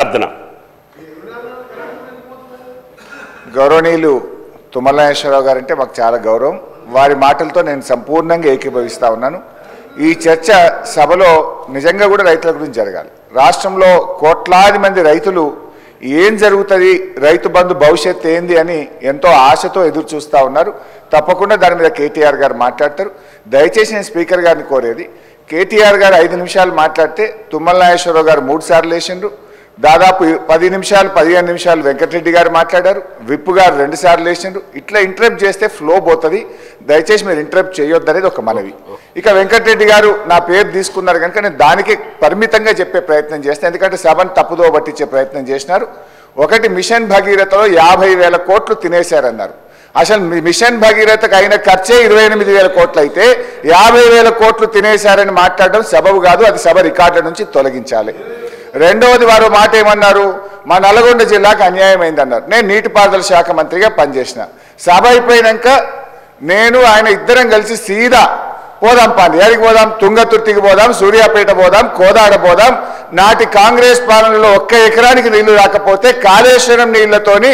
ప్రార్థన. గౌరవనీయులు తుమ్మల నాగేశ్వరరావు గారంటే మాకు చాలా గౌరవం. వారి మాటలతో నేను సంపూర్ణంగా ఏకీభవిస్తా ఉన్నాను. ఈ చర్చ సభలో నిజంగా కూడా రైతుల గురించి జరగాలి. రాష్ట్రంలో కోట్లాది మంది రైతులు ఏం జరుగుతుంది, రైతు బంధు భవిష్యత్తు ఏంది అని ఎంతో ఆశతో ఎదురు చూస్తూ ఉన్నారు. తప్పకుండా దాని మీద కేటీఆర్ గారు మాట్లాడతారు. దయచేసి నేను స్పీకర్ గారిని కోరేది, కేటీఆర్ గారు 5 నిమిషాలు మాట్లాడితే తుమ్మల నాగేశ్వరరావు గారు 3 సార్లు లేచిండ్రు. దాదాపు 10 నిమిషాలు 15 నిమిషాలు వెంకటరెడ్డి గారు మాట్లాడారు. విప్పు గారు 2 సార్లు లేచిండ్రు. ఇట్లా ఇంటరప్ట్ చేస్తే ఫ్లో పోతుంది. దయచేసి మీరు ఇంటరప్ట్ చేయొద్దు అనేది ఒక మనవి. ఇక వెంకటరెడ్డి గారు నా పేరు తీసుకున్నారు కనుక నేను దానికి పరిమితంగా చెప్పే ప్రయత్నం చేస్తాను. ఎందుకంటే సభను తప్పుదో పట్టించే ప్రయత్నం చేసినారు. ఒకటి, మిషన్ భగీరథలో 50,000 కోట్లు తినేశారన్నారు. అసలు మిషన్ భగీరథకు అయిన ఖర్చే 28,000 కోట్లు అయితే 50,000 కోట్లు తినేశారని మాట్లాడడం సబబు కాదు. అది సభ రికార్డుల నుంచి తొలగించాలి. రెండవది, వారు మాట ఏమన్నారు, మా నల్గొండ జిల్లాకు అన్యాయం అయిందన్నారు. నేను నీటిపారుదల శాఖ మంత్రిగా పనిచేసిన. సభ అయిపోయినాక నేను ఆయన ఇద్దరం కలిసి సీదా పోదాం, ఎక్కడికి పోదాం, తుంగతుర్తికి పోదాం, సూర్యాపేట పోదాం, కోదాడ పోదాం. నాటి కాంగ్రెస్ పాలనలో 1 ఎకరానికి నీళ్లు రాకపోతే కాళేశ్వరం నీళ్లతోని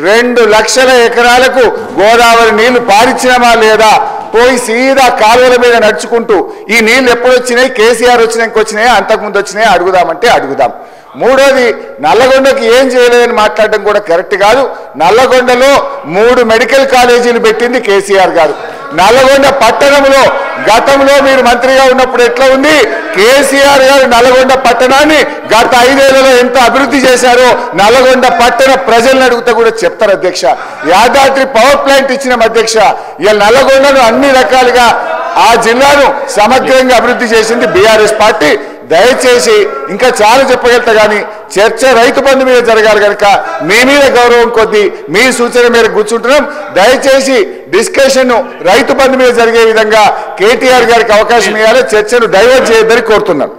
2 లక్షల ఎకరాలకు గోదావరి నీళ్లు పారించినమా లేదా, పోయి సీదా కాలువల మీద నడుచుకుంటూ ఈ నీళ్లు ఎప్పుడు వచ్చినాయి, కేసీఆర్ వచ్చినాక వచ్చినాయా, అంతకుముందు వచ్చినాయా అడుగుదామంటే అడుగుదాం. మూడోది, నల్లగొండకి ఏం చేయలేదని మాట్లాడడం కూడా కరెక్ట్ కాదు. నల్లగొండలో 3 మెడికల్ కాలేజీలు పెట్టింది కేసీఆర్ గారు. నల్లగొండ పట్టణంలో గతంలో మీరు మంత్రిగా ఉన్నప్పుడు ఎట్లా ఉంది, కేసీఆర్ గారు నల్లగొండ పట్టణాన్ని గత 5 ఏళ్లలో ఎంత అభివృద్ధి చేశారో నల్లగొండ పట్టణ ప్రజలను అడిగితే కూడా చెప్తారు అధ్యక్ష. యాదాద్రి పవర్ ప్లాంట్ ఇచ్చిన అధ్యక్ష. ఇలా నల్లగొండను అన్ని రకాలుగా ఆ జిల్లాను సమగ్రంగా అభివృద్ధి చేసింది బీఆర్ఎస్ పార్టీ. దయచేసి ఇంకా చాలా చెప్పగలుగుతా కానీ చర్చ రైతు బంధు మీద జరగాలి కనుక మీ మీద గౌరవం కొద్దీ మీ సూచన మేరకు కూర్చుంటున్నాం. దయచేసి డిస్కషన్ రైతు బంధు మీద జరిగే విధంగా కేటీఆర్ గారికి అవకాశం ఇవ్వాలి. చర్చను డైవర్ట్ చేయొద్దని కోరుతున్నాం.